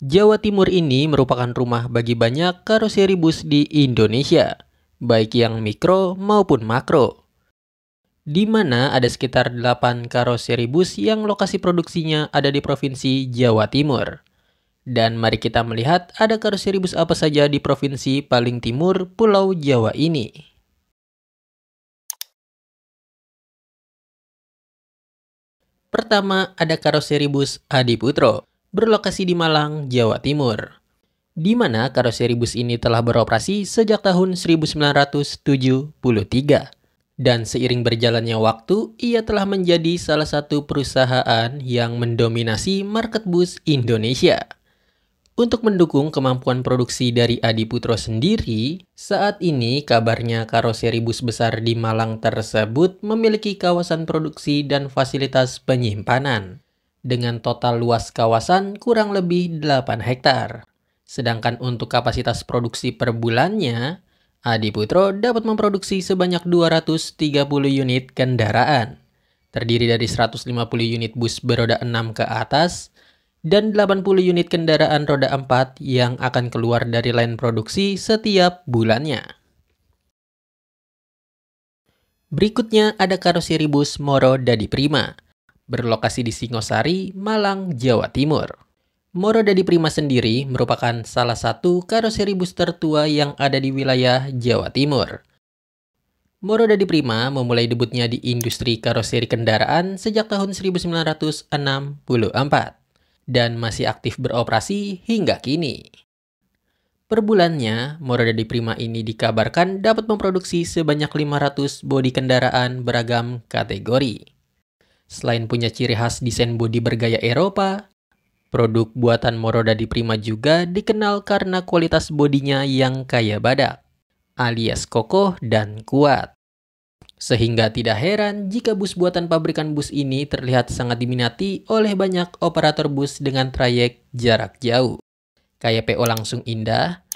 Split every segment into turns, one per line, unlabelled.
Jawa Timur ini merupakan rumah bagi banyak karoseri bus di Indonesia, baik yang mikro maupun makro, di mana ada sekitar 8 karoseri bus yang lokasi produksinya ada di Provinsi Jawa Timur. Dan mari kita melihat ada karoseri bus apa saja di Provinsi paling timur Pulau Jawa ini. Pertama, ada karoseri bus Adiputro, berlokasi di Malang, Jawa Timur, di mana karoseri bus ini telah beroperasi sejak tahun 1973. Dan seiring berjalannya waktu, ia telah menjadi salah satu perusahaan yang mendominasi market bus Indonesia. Untuk mendukung kemampuan produksi dari Adiputro sendiri, saat ini kabarnya karoseri bus besar di Malang tersebut memiliki kawasan produksi dan fasilitas penyimpanan, dengan total luas kawasan kurang lebih 8 hektar. Sedangkan untuk kapasitas produksi per bulannya, Adiputro dapat memproduksi sebanyak 230 unit kendaraan, terdiri dari 150 unit bus beroda 6 ke atas, dan 80 unit kendaraan roda 4 yang akan keluar dari line produksi setiap bulannya. Berikutnya ada karoseri bus Moro Dadi Prima, berlokasi di Singosari, Malang, Jawa Timur. Moro Dadi Prima sendiri merupakan salah satu karoseri bus tertua yang ada di wilayah Jawa Timur. Moro Dadi Prima memulai debutnya di industri karoseri kendaraan sejak tahun 1964. Dan masih aktif beroperasi hingga kini. Per bulannya, Moro Dadi Prima ini dikabarkan dapat memproduksi sebanyak 500 bodi kendaraan beragam kategori. Selain punya ciri khas desain bodi bergaya Eropa, produk buatan Moro Dadi Prima juga dikenal karena kualitas bodinya yang kaya badak, alias kokoh dan kuat. Sehingga tidak heran jika bus buatan pabrikan bus ini terlihat sangat diminati oleh banyak operator bus dengan trayek jarak jauh. Kayak PO Langsung Indah,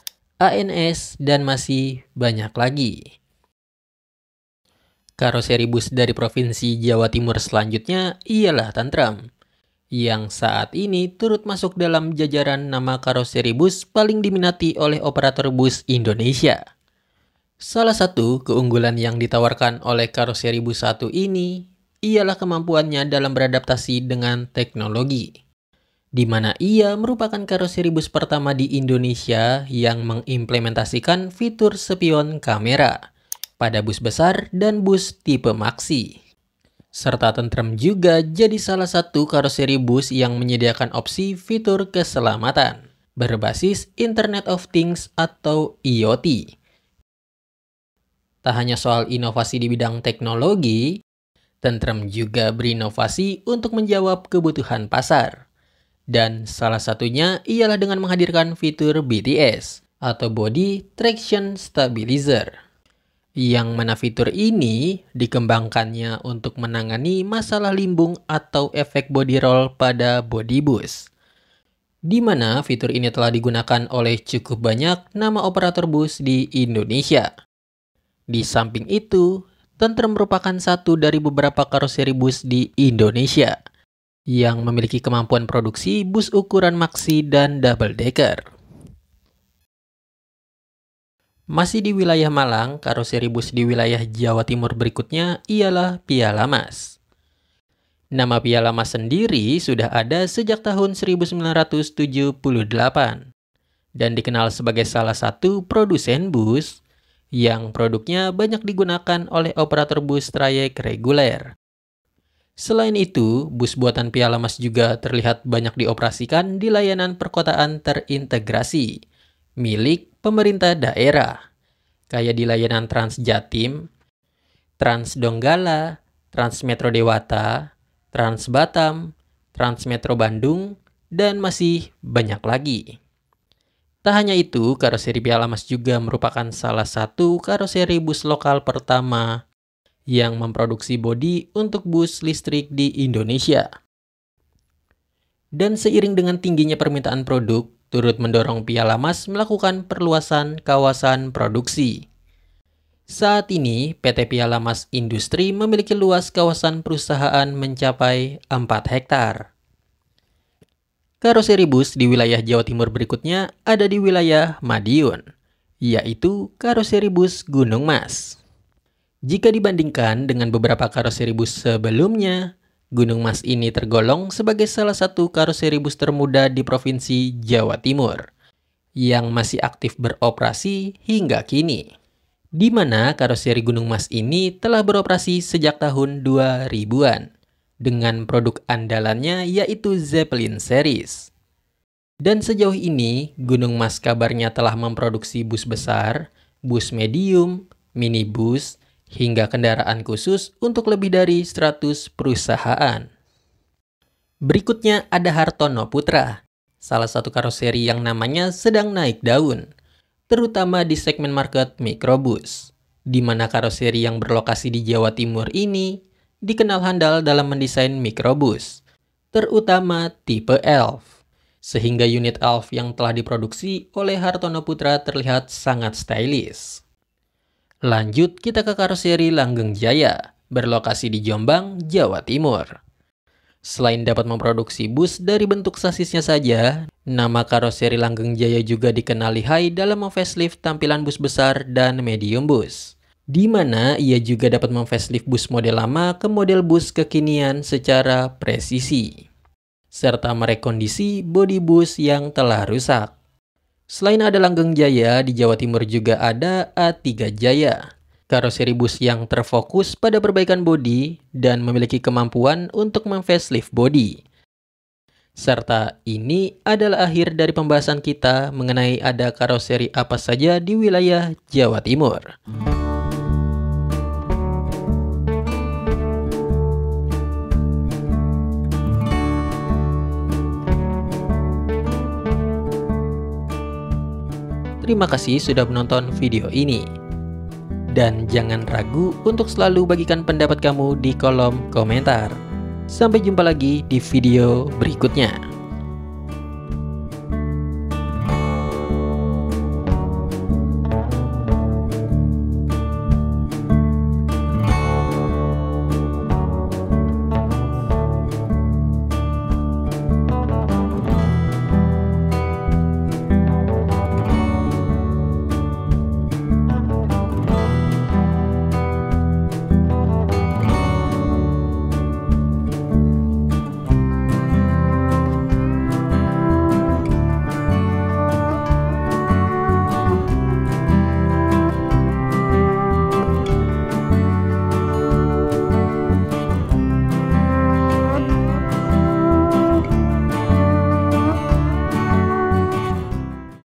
ANS, dan masih banyak lagi. Karoseri bus dari Provinsi Jawa Timur selanjutnya ialah Tantram, yang saat ini turut masuk dalam jajaran nama karoseri bus paling diminati oleh operator bus Indonesia. Salah satu keunggulan yang ditawarkan oleh karoseri bus 1 ini ialah kemampuannya dalam beradaptasi dengan teknologi, di mana ia merupakan karoseri bus pertama di Indonesia yang mengimplementasikan fitur spion kamera pada bus besar dan bus tipe Maxi. Serta Tentrem juga jadi salah satu karoseri bus yang menyediakan opsi fitur keselamatan berbasis Internet of Things atau IoT. Tak hanya soal inovasi di bidang teknologi, Tentrem juga berinovasi untuk menjawab kebutuhan pasar. Dan salah satunya ialah dengan menghadirkan fitur BTS atau Body Traction Stabilizer. Yang mana fitur ini dikembangkannya untuk menangani masalah limbung atau efek body roll pada body bus. Di mana fitur ini telah digunakan oleh cukup banyak nama operator bus di Indonesia. Di samping itu, Tentrem merupakan satu dari beberapa karoseri bus di Indonesia yang memiliki kemampuan produksi bus ukuran maxi dan double decker. Masih di wilayah Malang, karoseri bus di wilayah Jawa Timur berikutnya ialah Piala Mas. Nama Piala Mas sendiri sudah ada sejak tahun 1978 dan dikenal sebagai salah satu produsen bus yang produknya banyak digunakan oleh operator bus trayek reguler. Selain itu, bus buatan Piala Mas juga terlihat banyak dioperasikan di layanan perkotaan terintegrasi milik pemerintah daerah, kayak di layanan Trans Jatim, Trans Donggala, Trans Metro Dewata, Trans Batam, Trans Metro Bandung, dan masih banyak lagi. Tak hanya itu, karoseri Piala Mas juga merupakan salah satu karoseri bus lokal pertama yang memproduksi bodi untuk bus listrik di Indonesia. Dan seiring dengan tingginya permintaan produk, turut mendorong Piala Mas melakukan perluasan kawasan produksi. Saat ini, PT Piala Mas Industri memiliki luas kawasan perusahaan mencapai 4 hektar. Karoseri bus di wilayah Jawa Timur berikutnya ada di wilayah Madiun, yaitu karoseri bus Gunung Mas. Jika dibandingkan dengan beberapa karoseri bus sebelumnya, Gunung Mas ini tergolong sebagai salah satu karoseri bus termuda di Provinsi Jawa Timur, yang masih aktif beroperasi hingga kini. Di mana karoseri Gunung Mas ini telah beroperasi sejak tahun 2000-an, dengan produk andalannya yaitu Zeppelin Series. Dan sejauh ini, Gunung Mas kabarnya telah memproduksi bus besar, bus medium, minibus, hingga kendaraan khusus untuk lebih dari 100 perusahaan. Berikutnya ada Hartono Putra, salah satu karoseri yang namanya sedang naik daun, terutama di segmen market mikrobus, di mana karoseri yang berlokasi di Jawa Timur ini dikenal handal dalam mendesain mikrobus, terutama tipe Elf, sehingga unit Elf yang telah diproduksi oleh Hartono Putra terlihat sangat stylish. Lanjut kita ke karoseri Langgeng Jaya, berlokasi di Jombang, Jawa Timur. Selain dapat memproduksi bus dari bentuk sasisnya saja, nama karoseri Langgeng Jaya juga dikenal lihai dalam memfacelift tampilan bus besar dan medium bus, di mana ia juga dapat memfacelift bus model lama ke model bus kekinian secara presisi, serta merekondisi bodi bus yang telah rusak. Selain ada Langgeng Jaya, di Jawa Timur juga ada A3 Jaya, karoseri bus yang terfokus pada perbaikan bodi dan memiliki kemampuan untuk memfacelift bodi. Serta ini adalah akhir dari pembahasan kita mengenai ada karoseri apa saja di wilayah Jawa Timur. Terima kasih sudah menonton video ini. Dan jangan ragu untuk selalu bagikan pendapat kamu di kolom komentar. Sampai jumpa lagi di video berikutnya.